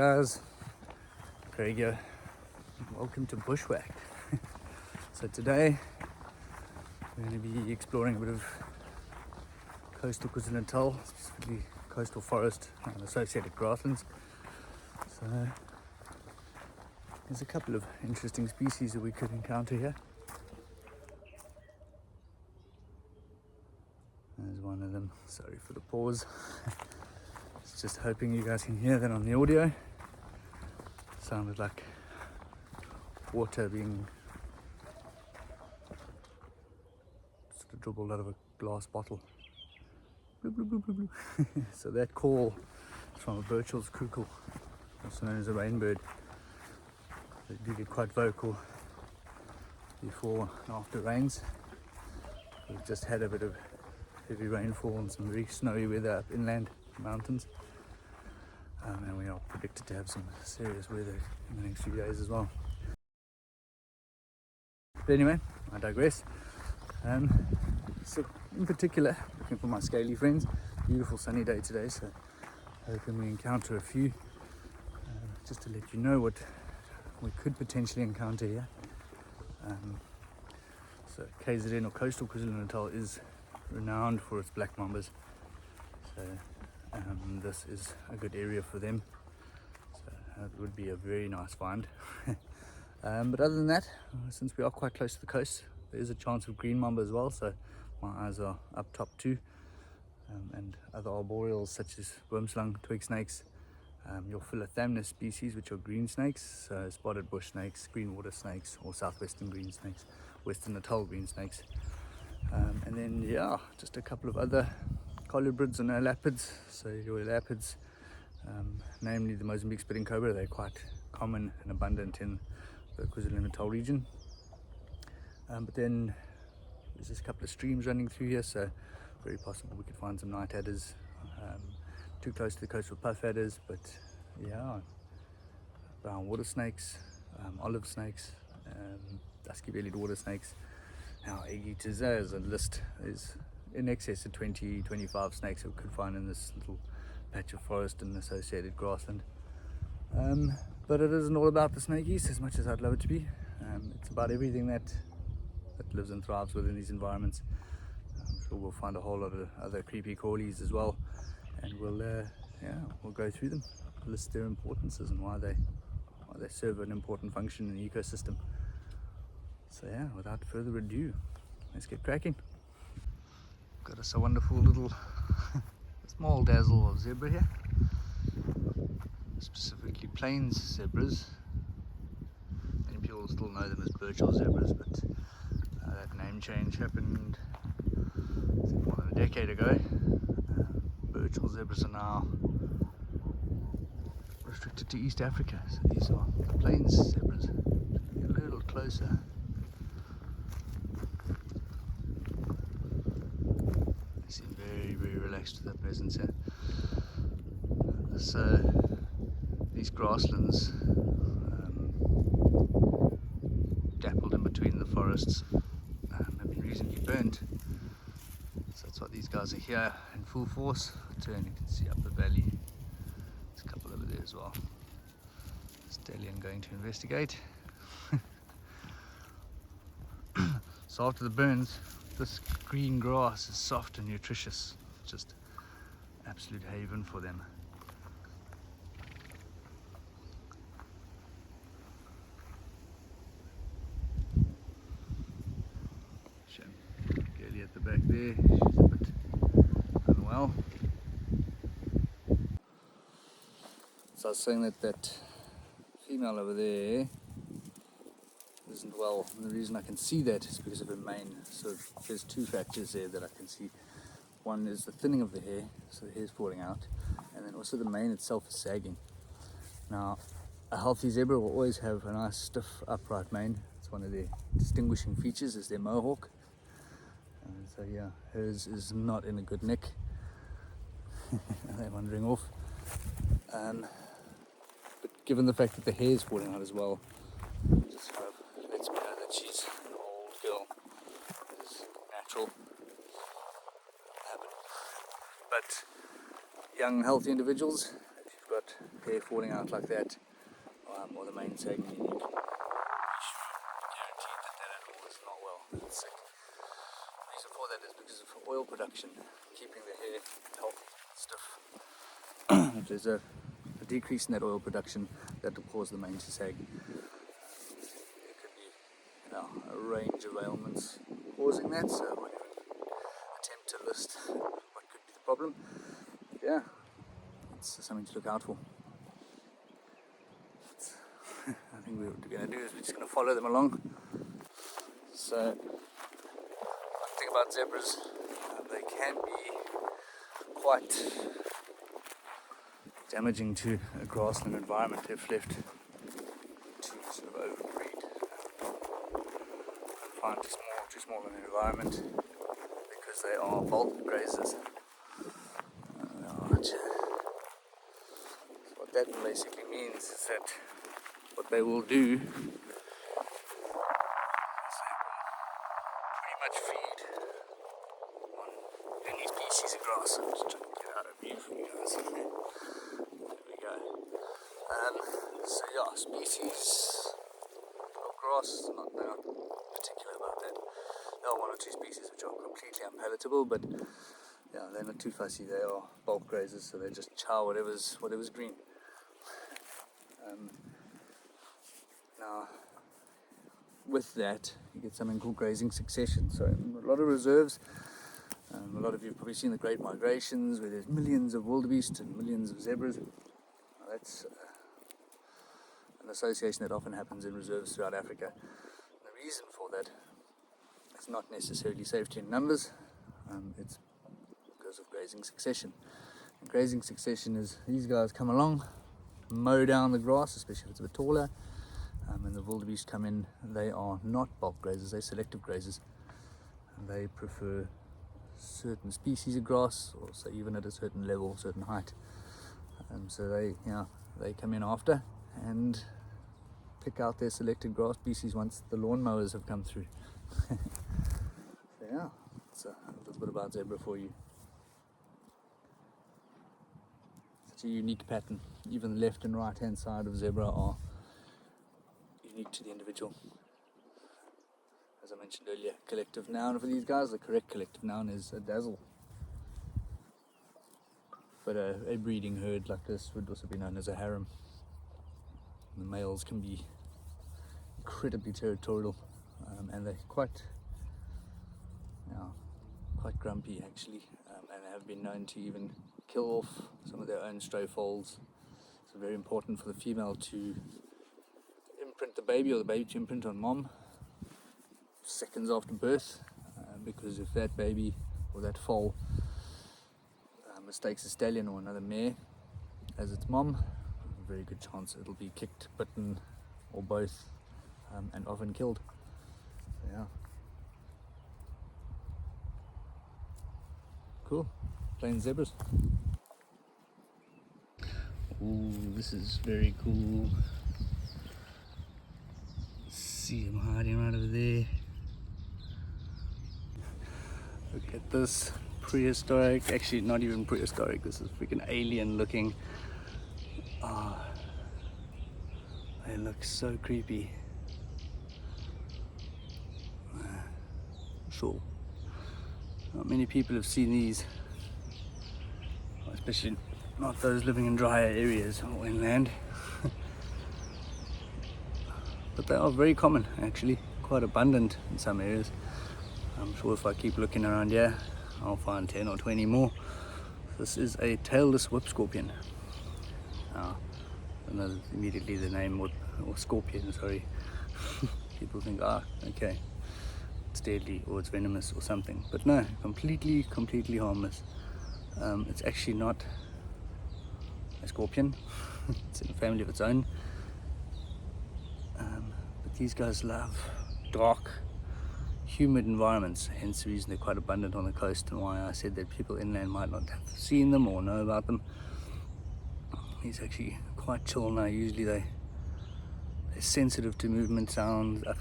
guys, Craig here. Welcome to Bushwhack. So today we're going to be exploring a bit of coastal KwaZulu Natal, specifically coastal forest and associated grasslands. So there's a couple of interesting species that we could encounter here. There's one of them. Sorry for the pause. Just hoping you guys can hear that on the audio. Sounded like water being sort of dribbled out of a glass bottle. Bloop, bloop, bloop, bloop, bloop. So that call is from a Burchell's cuckoo, also known as a rainbird. They do get quite vocal before and after rains. We've just had a bit of heavy rainfall and some very snowy weather up inland mountains. And we are predicted to have some serious weather in the next few days as well. But anyway, I digress. So in particular, looking for my scaly friends. Beautiful sunny day today, so hoping we encounter a few. Just to let you know what we could potentially encounter here. So KZN or coastal KwaZulu Natal is renowned for its black mambas. So this is a good area for them, so it would be a very nice find. But other than that, since we are quite close to the coast, there is a chance of green mamba as well, so my eyes are up top too. And other arboreals such as wormslang, twig snakes, your philothamnus species, which are green snakes, so spotted bush snakes, green water snakes, or southwestern green snakes, western Natal green snakes. And then yeah, just a couple of other colubrids and elapids. So your elapids, namely the Mozambique spitting cobra, they're quite common and abundant in the KwaZulu Natal region. But then there's just a couple of streams running through here, so very possible we could find some night adders. Too close to the coast for puff adders, but yeah, brown water snakes, olive snakes, dusky bellied water snakes. Now egg eaters, there's a list. There's in excess of 20-25 snakes that we could find in this little patch of forest and associated grassland. But it isn't all about the snakies as much as I'd love it to be. It's about everything that lives and thrives within these environments. I'm sure we'll find a whole lot of other creepy crawlies as well, and we'll go through them, list their importances and why they serve an important function in the ecosystem. So yeah, without further ado, let's get cracking. Got us a wonderful little small dazzle of zebra here, specifically plains zebras. Many people still know them as Burchell zebras, but that name change happened I think more than a decade ago. Burchell zebras are now restricted to East Africa, so these are plains zebras. Get a little closer. Very relaxed with their presence here. So these grasslands, dappled in between the forests, have been recently burnt. So that's why these guys are here in full force. Turn, you can see up the valley. There's a couple over there as well. Stallion going to investigate. So after the burns, this green grass is soft and nutritious, just absolute haven for them. Shame, Kelly at the back there, she's a bit unwell. So I was saying that female over there isn't well, and the reason I can see that is because of her mane. So there's two factors there that I can see. One is the thinning of the hair, so the hair's falling out, and then also the mane itself is sagging. Now, a healthy zebra will always have a nice stiff upright mane. It's one of their distinguishing features, is their mohawk. So yeah, hers is not in a good nick. They're wandering off. But given the fact that the hair is falling out as well, just kind of lets me know that she's an old girl. It is natural habit. But young, healthy individuals, if you've got hair falling out like that, or the mane sagging, you can be guaranteed that animal is not well, it's sick. The reason for that is because of oil production, keeping the hair healthy, stiff. If there's a decrease in that oil production, that will cause the mane to sag. There could be a range of ailments causing that, so I won't even attempt to list what could be the problem. But yeah, it's something to look out for. I think what we're going to do is we're just going to follow them along. So, one thing about zebras, they can be quite damaging to a grassland environment if left to sort of overbreed, confined too small an environment, because they are bulk grazers. So what that basically means is that what they will do is pretty much feed on any species of grass. I'm just trying to get out of view for you guys. So yeah, species of grass, they're not particular about that. There are one or two species which are completely unpalatable, but yeah, they're not too fussy. They are bulk grazers, so they just chow whatever's green. Now, with that, you get something called grazing succession. So in a lot of reserves, a lot of you have probably seen the Great Migrations, where there's millions of wildebeest and millions of zebras. Now, that's an association that often happens in reserves throughout Africa. The reason for that is not necessarily safety in numbers, it's because of grazing succession. And grazing succession is these guys come along, mow down the grass, especially if it's a bit taller, and the wildebeest come in. They are not bulk grazers, they're selective grazers. And they prefer certain species of grass, or so even at a certain level, certain height. So they come in after and pick out their selected grass species once the lawn mowers have come through. So yeah, it's a little bit about zebra for you. Such a unique pattern. Even the left and right hand side of zebra are unique to the individual. As I mentioned earlier, collective noun for these guys, the correct collective noun is a dazzle. But a breeding herd like this would also be known as a harem. The males can be incredibly territorial, and they're quite grumpy actually, and have been known to even kill off some of their own stray foals. So very important for the female to imprint the baby, or the baby to imprint on mom seconds after birth, because if that baby or that foal mistakes a stallion or another mare as its mom, a very good chance it'll be kicked, bitten, or both, and often killed. So yeah. Cool. Plain zebras. Ooh, this is very cool. See him hiding right over there. Look at this. Prehistoric, actually not even prehistoric, this is freaking alien looking. They look so creepy. Sure, not many people have seen these, especially not those living in drier areas or inland. But they are very common actually, quite abundant in some areas. I'm sure if I keep looking around here, I'll find 10 or 20 more. This is a tailless whip scorpion. I know immediately the name whip, or scorpion, sorry. People think, okay, it's deadly or it's venomous or something. But no, completely harmless. It's actually not a scorpion. It's in a family of its own. But these guys love dark, humid environments, hence the reason they're quite abundant on the coast, and why I said that people inland might not have seen them or know about them. He's actually quite chill now. Usually they're sensitive to movement, sounds, not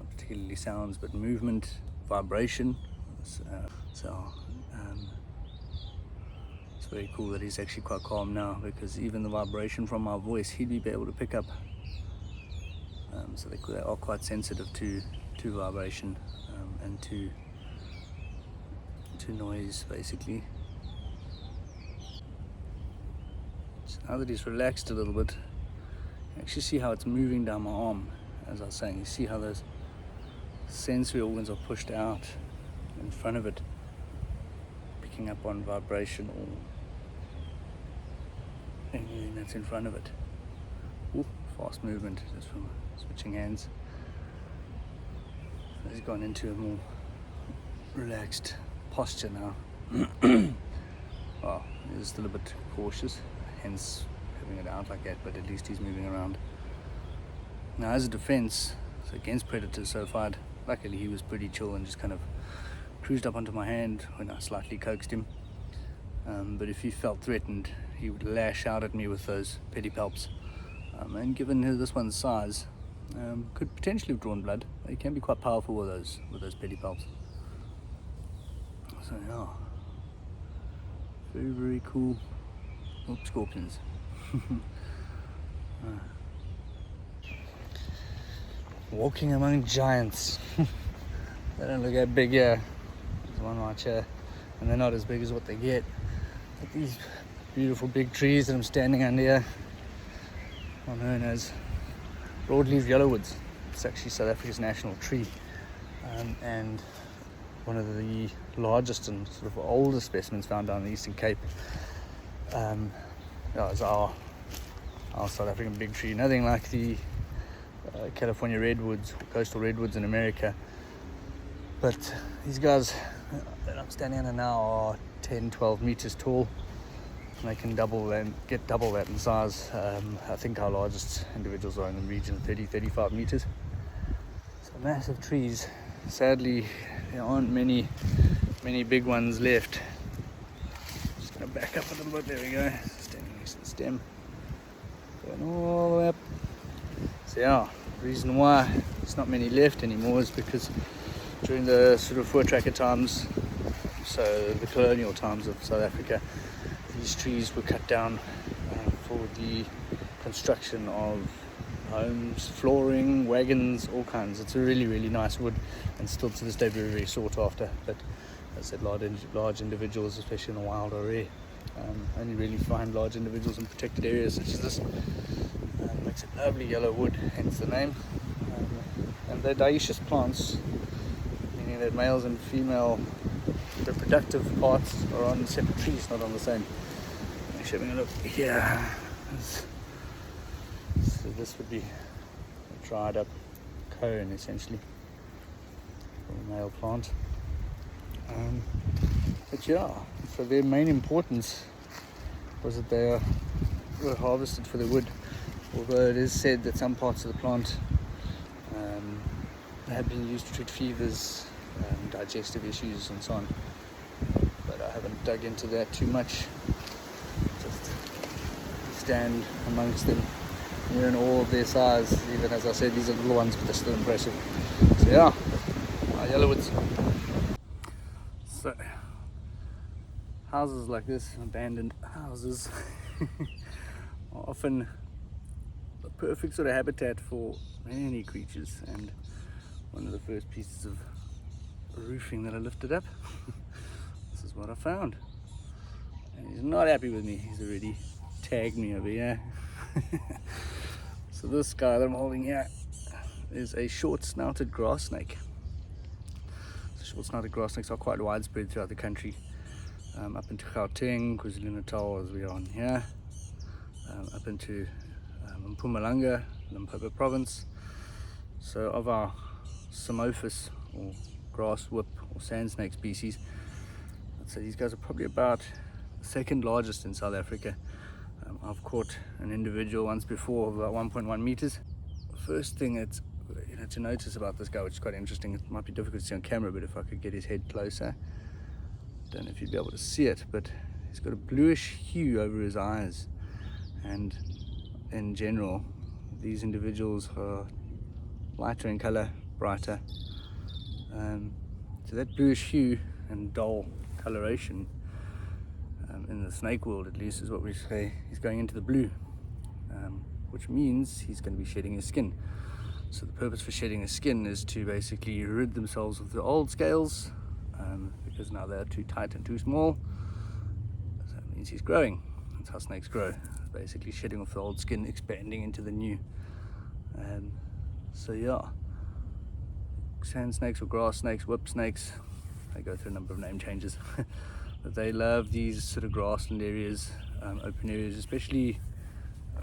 particularly sounds, but movement, vibration. So very cool that he's actually quite calm now, because even the vibration from my voice he'd be able to pick up. So they are quite sensitive to vibration and to noise, basically. So now that he's relaxed a little bit, you actually see how it's moving down my arm. As I was saying, you see how those sensory organs are pushed out in front of it, picking up on vibration or anything that's in front of it. Ooh, fast movement just from switching hands. So he's gone into a more relaxed posture now. Well, he's still a bit cautious, hence having it out like that, but at least he's moving around. Now, as a defense against predators so far, luckily he was pretty chill and just kind of cruised up onto my hand when I slightly coaxed him. But if he felt threatened, he would lash out at me with those pedipalps. And given this one's size, could potentially have drawn blood. He can be quite powerful with those pedipalps. So yeah, very cool. Oops, scorpions. Walking among giants. They don't look that big here. There's one right here, and they're not as big as what they get. But these beautiful big trees that I'm standing under here are known as broadleaf yellowwoods. It's actually South Africa's national tree, and one of the largest and sort of oldest specimens found down in the Eastern Cape. Is our South African big tree. Nothing like the California redwoods, coastal redwoods in America. But these guys that I'm standing under now are 10-12 meters tall, and they can get double that in size. I think our largest individuals are in the region of 30-35 meters. So massive trees. Sadly, there aren't many big ones left. Just gonna back up a little bit. There we go. Standing next to the stem, going all the way up. So yeah, the reason why there's not many left anymore is because during the sort of voortrekker times, so the colonial times of South Africa, these trees were cut down for the construction of homes, flooring, wagons, all kinds. It's a really nice wood, and still to this day very sought after. But as I said, large individuals, especially in the wild, are rare. Only really find large individuals in protected areas such as this. Makes a lovely yellow wood, hence the name. And they're dioecious plants, meaning that males and female reproductive parts are on separate trees, not on the same. Actually, having a look here. So this would be a dried up cone, essentially, for a male plant. But yeah, so their main importance was that they were harvested for their wood. Although it is said that some parts of the plant have been used to treat fevers, digestive issues and so on. But I haven't dug into that too much. Just stand amongst them. You're in awe of their size. Even as I said, these are little ones, but they're still impressive. So yeah, our yellowwoods. So houses like this, abandoned houses, are often the perfect sort of habitat for many creatures. And one of the first pieces of roofing that I lifted up, this is what I found. And he's not happy with me. He's already tagged me over here. So this guy that I'm holding here is a short-snouted grass snake. Short-snouted grass snakes are quite widespread throughout the country, up into Gauteng, KwaZulu Natal, as we are on here, up into Mpumalanga, Limpopo province. So of our Samophis, or grass whip or sand snake species, I'd say these guys are probably about the second largest in South Africa. I've caught an individual once before of about 1.1 meters. First thing it's to notice about this guy, which is quite interesting, it might be difficult to see on camera, but if I could get his head closer, don't know if you'd be able to see it, but he's got a bluish hue over his eyes. And in general, these individuals are lighter in color, brighter. So that bluish hue and dull coloration in the snake world at least, is what we say, he's going into the blue, which means he's going to be shedding his skin. So the purpose for shedding his skin is to basically rid themselves of the old scales, because now they're too tight and too small. So that means he's growing. That's how snakes grow, basically shedding off the old skin, expanding into the new. So yeah, sand snakes or grass snakes, whip snakes, they go through a number of name changes. But they love these sort of grassland areas, open areas, especially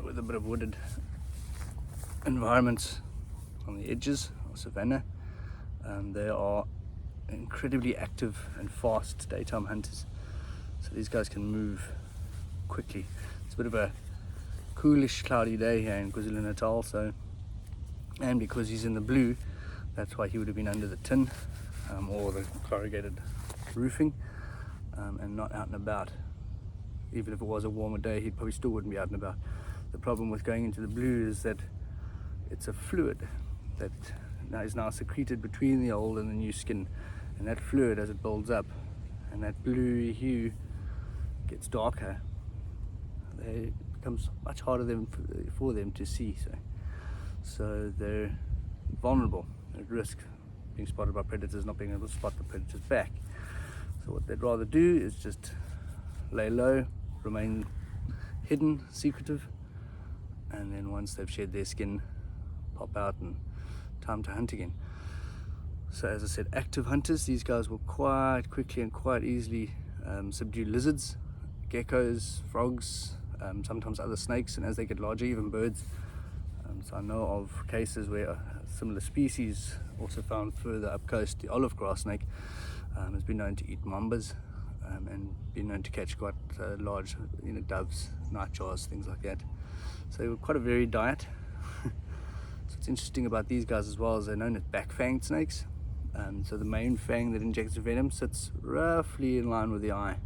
with a bit of wooded environments on the edges of savanna. They are incredibly active and fast daytime hunters, so these guys can move quickly. It's a bit of a coolish, cloudy day here in KwaZulu Natal, so, and because he's in the blue, that's why he would have been under the tin or the corrugated roofing, and not out and about. Even if it was a warmer day, he probably still wouldn't be out and about. The problem with going into the blue is that it's a fluid that is now secreted between the old and the new skin, and that fluid, as it builds up and that blue hue gets darker, it becomes much harder for them to see, so they're vulnerable, at risk being spotted by predators, not being able to spot the predators back. So what they'd rather do is just lay low, remain hidden, secretive, and then once they've shed their skin, pop out and time to hunt again. So as I said, active hunters, these guys will quite quickly and quite easily subdue lizards, geckos, frogs, sometimes other snakes, and as they get larger, even birds. So I know of cases where a similar species, also found further up coast, the olive grass snake, has been known to eat mambas, and been known to catch quite large, doves, nightjars, things like that. So they were quite a varied diet. So what's interesting about these guys as well is they're known as back-fanged snakes. So the main fang that injects venom sits roughly in line with the eye.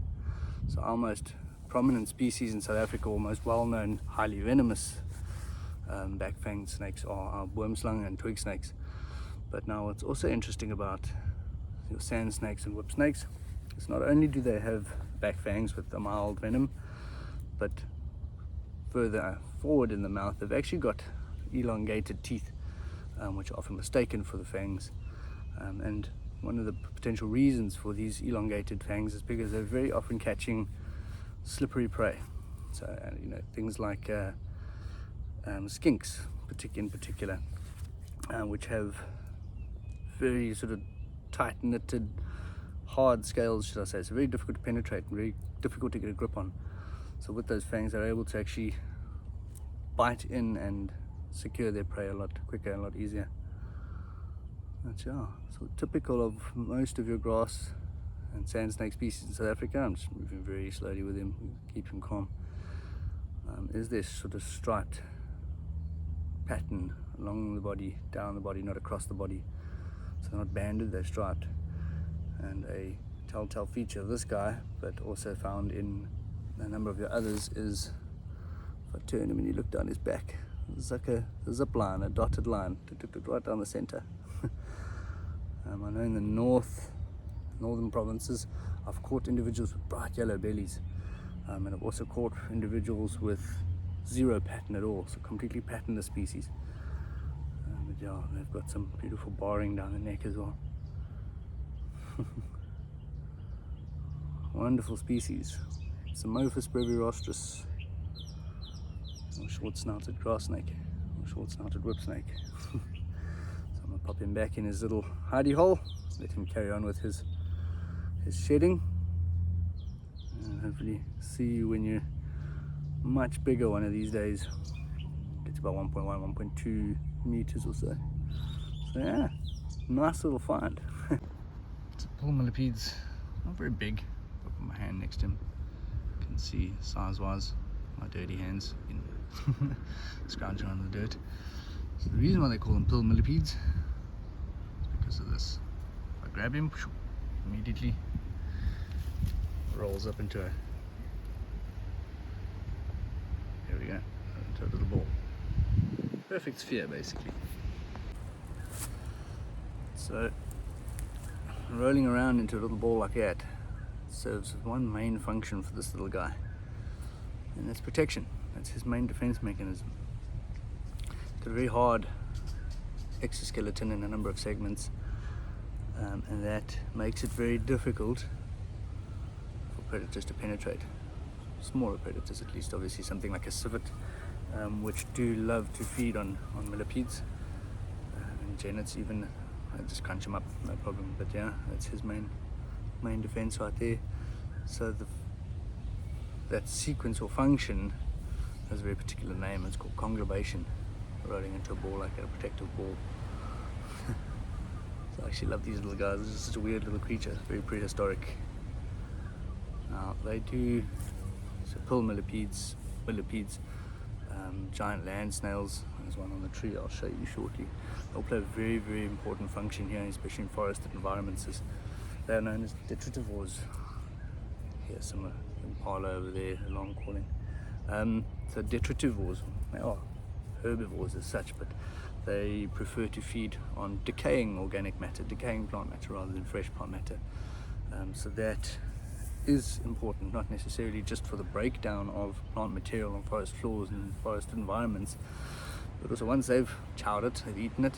So our most prominent species in South Africa, or most well-known highly venomous back-fanged snakes, are our wormslung and twig snakes. But now what's also interesting about your sand snakes and whip snakes is not only do they have back fangs with a mild venom, but further forward in the mouth they've actually got elongated teeth, which are often mistaken for the fangs. And one of the potential reasons for these elongated fangs is because they're very often catching slippery prey. So things like skinks in particular, which have very sort of tight knitted, hard scales, should I say. So very difficult to penetrate, very difficult to get a grip on. So with those fangs, they're able to actually bite in and secure their prey a lot quicker and a lot easier. That's, yeah, so typical of most of your grass and sand snake species in South Africa. I'm just moving very slowly with him, keep him calm. Is this sort of striped pattern along the body, down the body, not across the body. So they're not banded, they're striped. And a telltale feature of this guy, but also found in a number of the others, is if I turn him and you look down his back, there's like a zip line, a dotted line right down the center. I know in the northern provinces I've caught individuals with bright yellow bellies, and I've also caught individuals with zero pattern at all, so completely patternless species. But yeah, they've got some beautiful barring down the neck as well. Wonderful species. Samophis brevirostris, or short-snouted grass snake, or short-snouted whip snake. So I'm gonna pop him back in his little hidey hole, let him carry on with his shedding, and hopefully see you when you're much bigger one of these days. Gets about 1.1, 1.2 meters or so. So yeah, nice little find. Bull millipedes, not very big. I'll put my hand next to him. You can see size-wise my dirty hands in scrounging on the dirt. So the reason why they call them pill millipedes is because of this. If I grab him, immediately rolls up into a, here we go, into a little ball. Perfect sphere basically. So rolling around into a little ball like that, it's serves one main function for this little guy, and that's protection. That's his main defense mechanism. It's got a very hard exoskeleton in a number of segments, and that makes it very difficult for predators to penetrate. Smaller predators, at least. Obviously something like a civet, which do love to feed on millipedes and genets even. I just crunch them up, no problem. But yeah, that's his main defense right there. So that sequence or function has a very particular name. It's called conglobation, rolling into a ball like a protective ball. So I actually love these little guys. This is such a weird little creature, very prehistoric. Now they do pill millipedes, giant land snails. There's one on the tree I'll show you shortly. They'll play a very, very important function here, especially in forested environments. They are known as detritivores. Here's some impala over there, along calling. So detritivores, they are herbivores as such, but they prefer to feed on decaying organic matter, decaying plant matter rather than fresh plant matter. So that is important, not necessarily just for the breakdown of plant material on forest floors and forest environments, but also once they've chowed it, they've eaten it,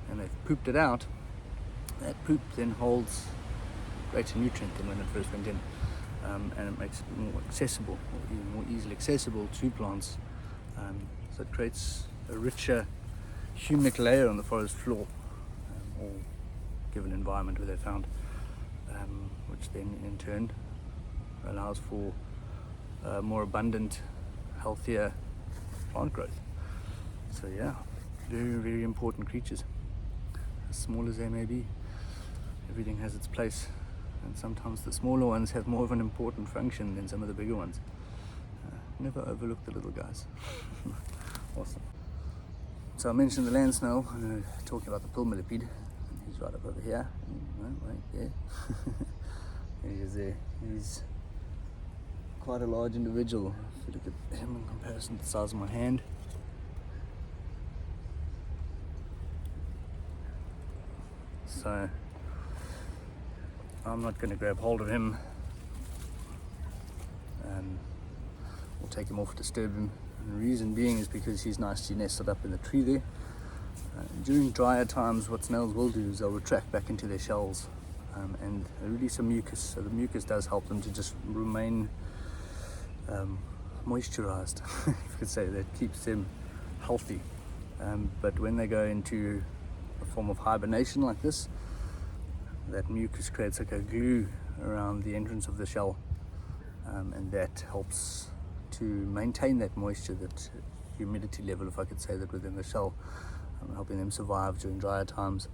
and they've pooped it out, that poop then holds greater nutrient than when it first went in, and it makes it more accessible, or even more easily accessible to plants. So it creates a richer humic layer on the forest floor, or given environment where they're found, which then in turn allows for more abundant, healthier plant growth. So yeah, very, very important creatures. As small as they may be, everything has its place, and sometimes the smaller ones have more of an important function than some of the bigger ones. Never overlook the little guys. Awesome. So I mentioned the land snail, talking about the pill millipede. He's right up over here, right there. He is there. He's quite a large individual. If you look at him in comparison to the size of my hand. So I'm not going to grab hold of him or take him off, disturb him. And the reason being is because he's nicely nestled up in the tree there. During drier times, what snails will do is they'll retract back into their shells and release some mucus. So the mucus does help them to just remain moisturized, if you could say. That keeps them healthy. But when they go into a form of hibernation like this, that mucus creates like a glue around the entrance of the shell, and that helps to maintain that moisture, that humidity level, if I could say that, within the shell, helping them survive during drier times.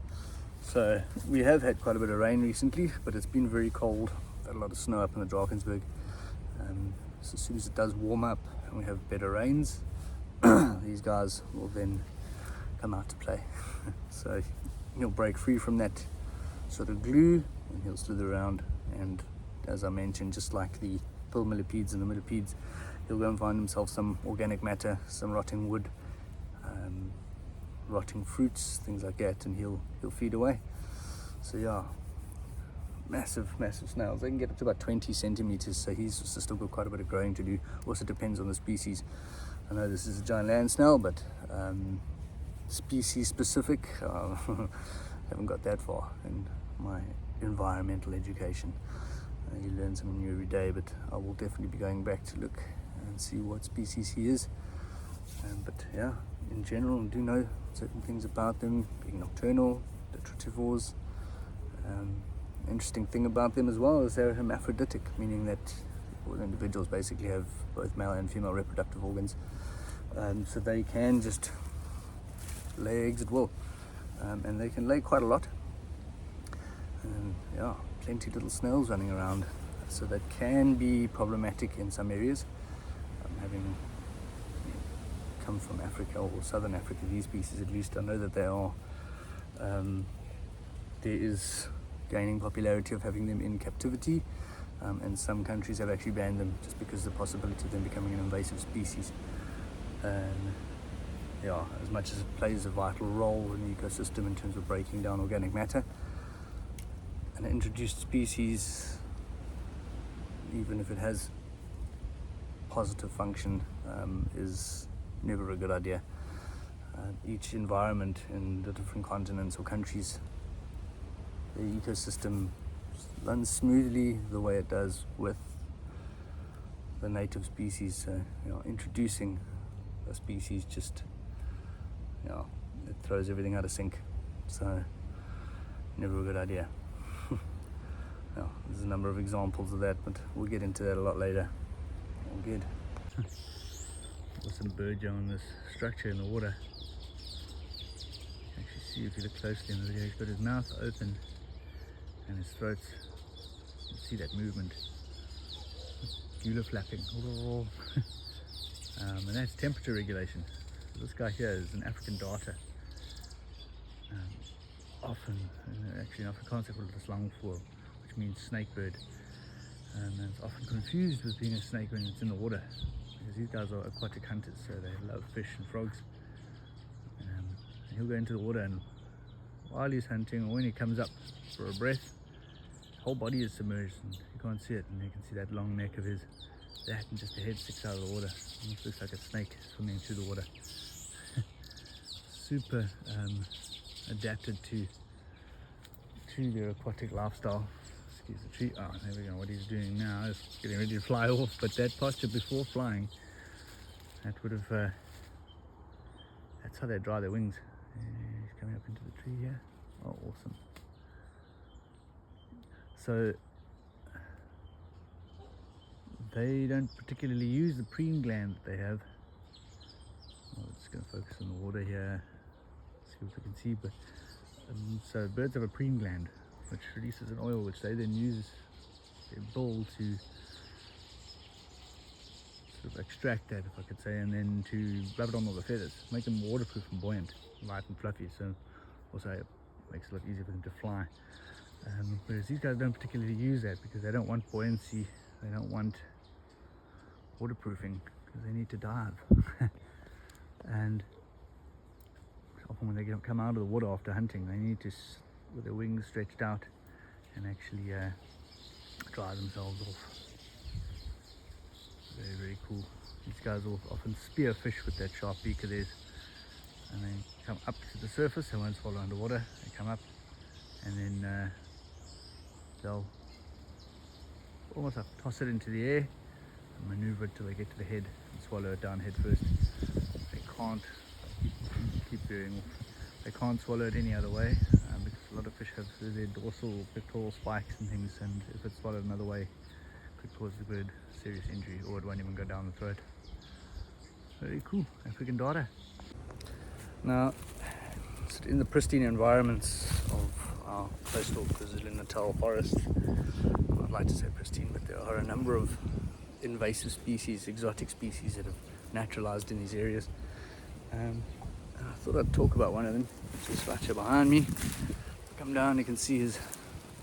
So we have had quite a bit of rain recently, but it's been very cold. Had a lot of snow up in the Drakensberg. So as soon as it does warm up and we have better rains, these guys will then come out to play. So he'll break free from that sort of glue and he'll slither around, and as I mentioned, just like the pill millipedes and the millipedes, he'll go and find himself some organic matter, some rotting wood, rotting fruits, things like that, and he'll feed away. So yeah, massive snails. They can get up to about 20 centimeters, so he's still got quite a bit of growing to do. Also depends on the species. I know this is a giant land snail, but species specific, haven't got that far in my environmental education. You learn something new every day, but I will definitely be going back to look and see what species he is. But yeah, in general, I do know certain things about them, being nocturnal, detritivores. Interesting thing about them as well is they're hermaphroditic, meaning that all individuals basically have both male and female reproductive organs. So they can just lay eggs at will, and they can lay quite a lot. And yeah, plenty of little snails running around, so that can be problematic in some areas. Having come from Africa, or southern Africa, these species at least, I know that they are, there is gaining popularity of having them in captivity, and some countries have actually banned them just because of the possibility of them becoming an invasive species. Yeah, as much as it plays a vital role in the ecosystem in terms of breaking down organic matter, an introduced species even if it has positive function, is never a good idea. Each environment in the different continents or countries, the ecosystem runs smoothly the way it does with the native species. So, introducing a species just, it throws everything out of sync. So, never a good idea. There's a number of examples of that, but we'll get into that a lot later. All good. There's some birdja on this structure in the water. You can actually see if you look closely in the video, he's got his mouth open and his throat. You can see that movement. Gula flapping. And that's temperature regulation. So this guy here is an African darter. Often, actually in Afrikaans they call it a slangvoël, which means snake bird. And it's often confused with being a snake when it's in the water, because these guys are aquatic hunters, so they love fish and frogs. And he'll go into the water, and while he's hunting, or when he comes up for a breath, his whole body is submerged and you can't see it, and you can see that long neck of his, that and just the head sticks out of the water. It almost looks like a snake swimming through the water. Super adapted to their aquatic lifestyle. Excuse the tree. Oh, there we go. What he's doing now is getting ready to fly off, but that posture before flying, that would have, that's how they dry their wings. He's coming up into the tree here. Oh, awesome. So they don't particularly use the preen gland that they have. I'm just going to focus on the water here, see what we can see. But so birds have a preen gland which releases an oil which they then use their bill to sort of extract that, if I could say, and then to rub it on all the feathers, make them waterproof and buoyant, light and fluffy. So also it makes it a lot easier for them to fly. Whereas these guys don't particularly use that because they don't want buoyancy, they don't want waterproofing, because they need to dive. And often when they come out of the water after hunting, they need to, with their wings stretched out, and actually dry themselves off. Very, very cool. These guys will often spear fish with that sharp beak of theirs, and they come up to the surface. They won't swallow underwater. They come up, and then they'll almost like toss it into the air and maneuver it till they get to the head and swallow it down head first. They can't keep veering off. They can't swallow it any other way, because a lot of fish have their dorsal or pectoral spikes and things, and if it's swallowed another way, it could cause the bird serious injury, or it won't even go down the throat. Very cool, African darter. Now, in the pristine environments of our coastal KwaZulu Natal forests, I'd like to say pristine, but there are a number of invasive species, exotic species that have naturalized in these areas. I thought I'd talk about one of them, which is right here behind me. Come down, you can see his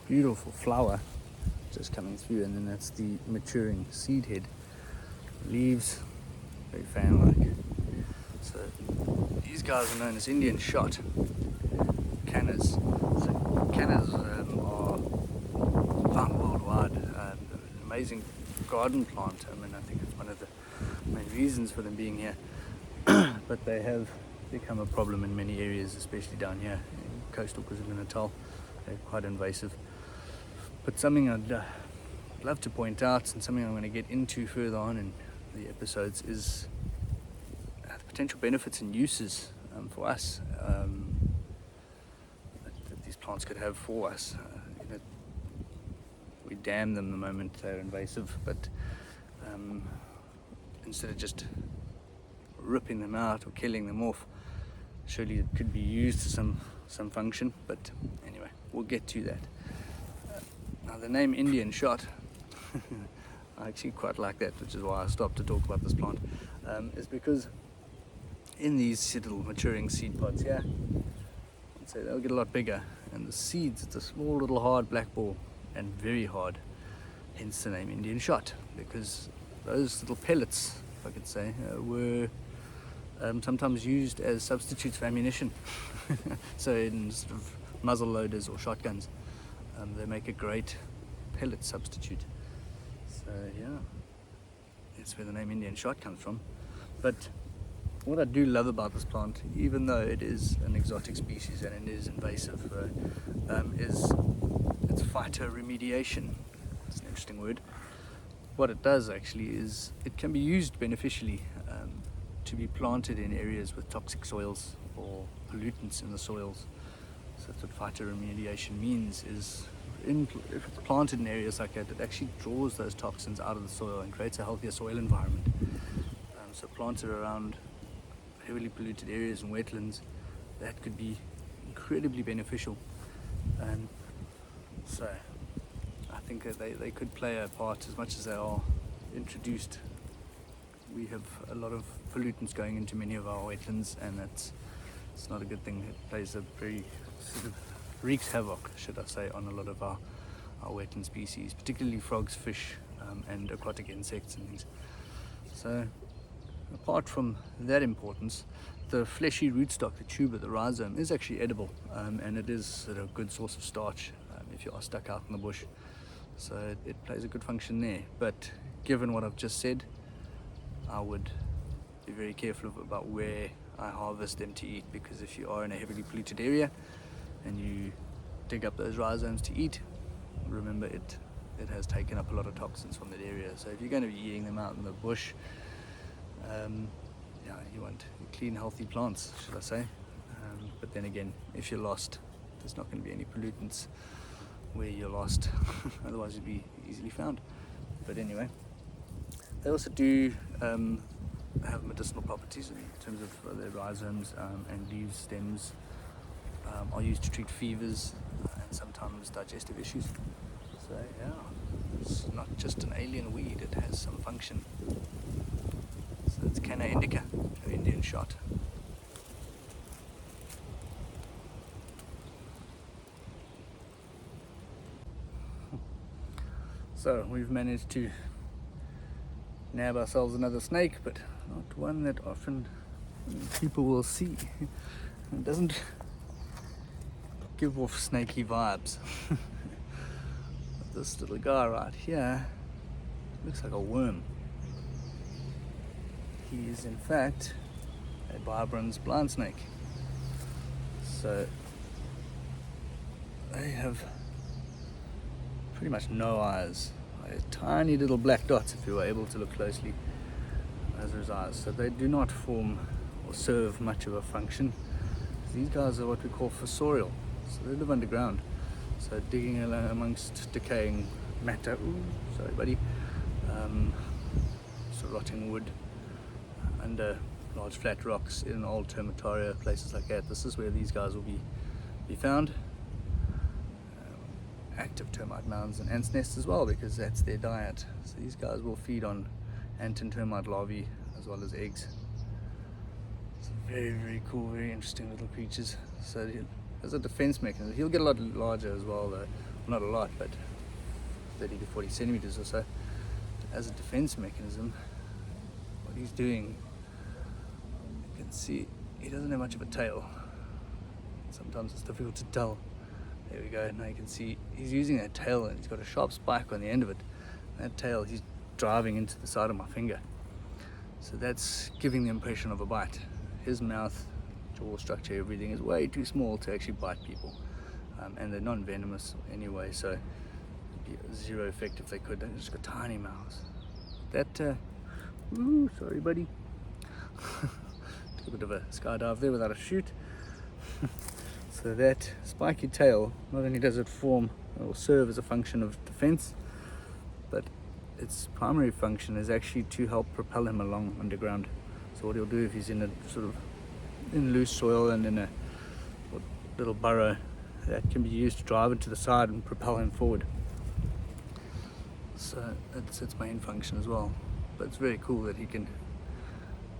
beautiful flower just coming through, and then that's the maturing seed head. Leaves, very fan-like. So these guys are known as Indian shot cannas. So cannas are found worldwide. An amazing garden plant. I mean, I think it's one of the main reasons for them being here. But they have become a problem in many areas, especially down here in coastal KwaZulu Natal. They're quite invasive. But something I'd love to point out, and something I'm going to get into further on in the episodes, is the potential benefits and uses for us that these plants could have for us. We dam them the moment they're invasive, but instead of just ripping them out or killing them off, surely it could be used to some function. But anyway, we'll get to that. Now the name Indian shot, I actually quite like that, which is why I stopped to talk about this plant, is because in these little maturing seed pods here, I'd say they'll get a lot bigger, and the seeds, it's a small little hard black ball, and very hard, hence the name Indian shot, because those little pellets, if I could say, were sometimes used as substitutes for ammunition. So in sort of muzzle loaders or shotguns, they make a great pellet substitute. So So yeah, that's where the name Indian shot comes from. But what I do love about this plant, even though it is an exotic species and it is invasive, is its phytoremediation. It's an interesting word. What it does actually is it can be used beneficially to be planted in areas with toxic soils or pollutants in the soils. So that's what phytoremediation means, is if it's planted in areas like that, it actually draws those toxins out of the soil and creates a healthier soil environment. So planted around heavily polluted areas and wetlands, that could be incredibly beneficial. And so I think that they could play a part as much as they are introduced. We have a lot of pollutants going into many of our wetlands, and it's not a good thing. It plays a very sort of wreaks havoc, should I say, on a lot of our wetland species, particularly frogs, fish, and aquatic insects and things. So apart from that importance, the fleshy rootstock, the tuber, the rhizome, is actually edible, and it is sort of a good source of starch if you are stuck out in the bush. So it plays a good function there. But given what I've just said, I would be very careful about where I harvest them to eat, because if you are in a heavily polluted area and you dig up those rhizomes to eat, remember it has taken up a lot of toxins from that area. So if you're going to be eating them out in the bush, you want clean, healthy plants, should I say. But then again, if you're lost, there's not going to be any pollutants where you're lost. Otherwise you'd be easily found. But anyway, they also do have medicinal properties in terms of their rhizomes and leaves, stems are used to treat fevers and sometimes digestive issues. So yeah, it's not just an alien weed, it has some function. So it's Canna indica, an Indian shot. So we've managed to nab ourselves another snake, but not one that often people will see. It doesn't give off snaky vibes. This little guy right here looks like a worm. He is in fact a Viburn's blind snake. So they have pretty much no eyes. Tiny little black dots, if you were able to look closely, as his eyes. So they do not form or serve much of a function. These guys are what we call fossorial. So they live underground. So digging amongst decaying matter, sorry buddy, so rotting wood, under large flat rocks in old termitaria, places like that. This is where these guys will be found. Active termite mounds and ants' nests as well, because that's their diet. So these guys will feed on ant and termite larvae as well as eggs. It's very, very cool, very interesting little creatures. So as a defense mechanism, he'll get a lot larger as well though. Well, not a lot, but 30 to 40 centimeters or so. As a defense mechanism, what he's doing, you can see he doesn't have much of a tail. Sometimes it's difficult to tell. There we go, now you can see he's using that tail and he's got a sharp spike on the end of it. That tail he's driving into the side of my finger. So that's giving the impression of a bite. His mouth, jaw structure, everything is way too small to actually bite people. And they're non-venomous anyway, so it'd be zero effect if they could. They've just got tiny mouths. That, sorry buddy. Took a bit of a skydive there without a chute. So that spiky tail, not only does it form or serve as a function of defense, but its primary function is actually to help propel him along underground. So what he'll do if he's in a sort of in loose soil and in a little burrow, that can be used to drive it to the side and propel him forward. So that's its main function as well. But it's very cool that he can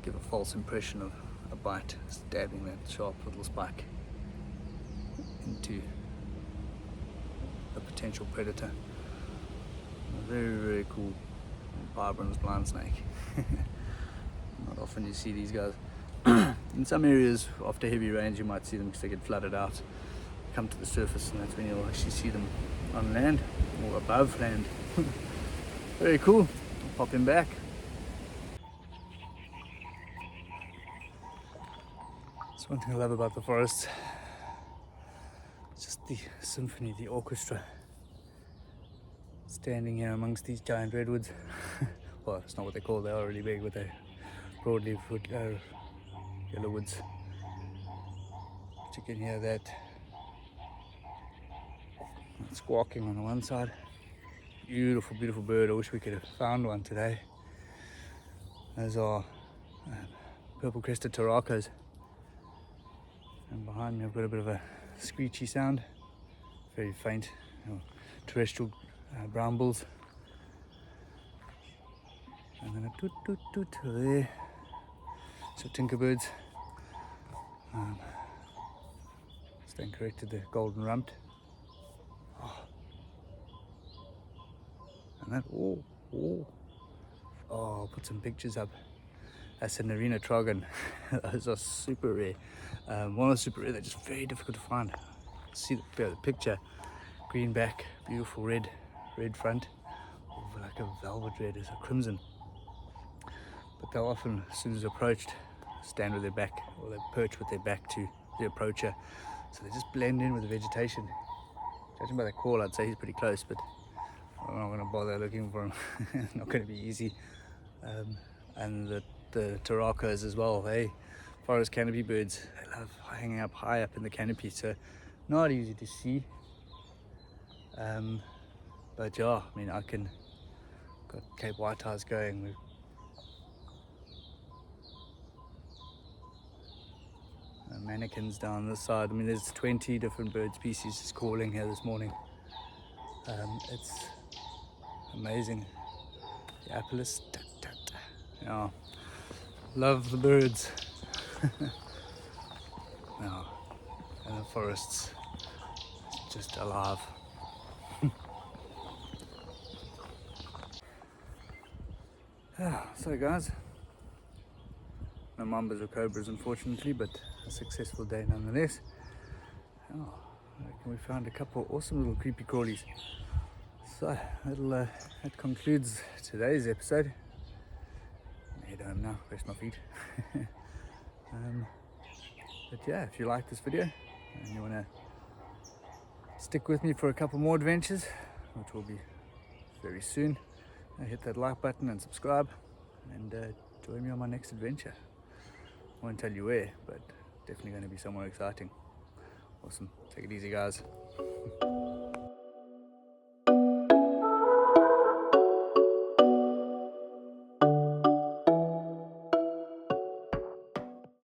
give a false impression of a bite, stabbing that sharp little spike into a potential predator. A very, very cool Viburn's blind snake. Not often you see these guys. In some areas after heavy rains you might see them because they get flooded out, come to the surface, and that's when you'll actually see them on land or above land. Very cool. Pop him back. That's one thing I love about the forest. It's just the symphony, the orchestra. Standing here amongst these giant redwoods. Well, it's not what they're called, they are really big, but they're broadleaf yellow woods. But you can hear that squawking on the one side. Beautiful, beautiful bird. I wish we could have found one today. Those are purple crested taracos. And behind me I've got a bit of a screechy sound. Very faint. Terrestrial brown bulls. And then a toot toot toot there. So tinkerbirds. Staying corrected, the golden rumped. And that, I'll put some pictures up. That's an arena trogon. Those are super rare. One of the super rare, they're just very difficult to find. See the picture, green back, beautiful red front, like a velvet red, it's a crimson. But they'll often, as soon as approached, stand with their back, or they perch with their back to the approacher. So they just blend in with the vegetation. Judging by the call, I'd say he's pretty close, but I'm not going to bother looking for him. It's not going to be easy. And the taracos as well, they forest canopy birds, they love hanging up high up in the canopy, so not easy to see. But yeah, I mean, got Cape White Eyes going. Mannequins down this side. I mean, there's 20 different bird species just calling here this morning. It's amazing. The apellis, yeah, love the birds. Yeah, and the forests just alive. So guys, no mambas or cobras unfortunately, but a successful day nonetheless. I reckon we found a couple awesome little creepy crawlies. So that concludes today's episode. I'm head home now, rest my feet. But yeah, if you like this video and you want to stick with me for a couple more adventures, which will be very soon, hit that like button and subscribe, and join me on my next adventure. I won't tell you where, but definitely going to be somewhere exciting. Awesome. Take it easy, guys.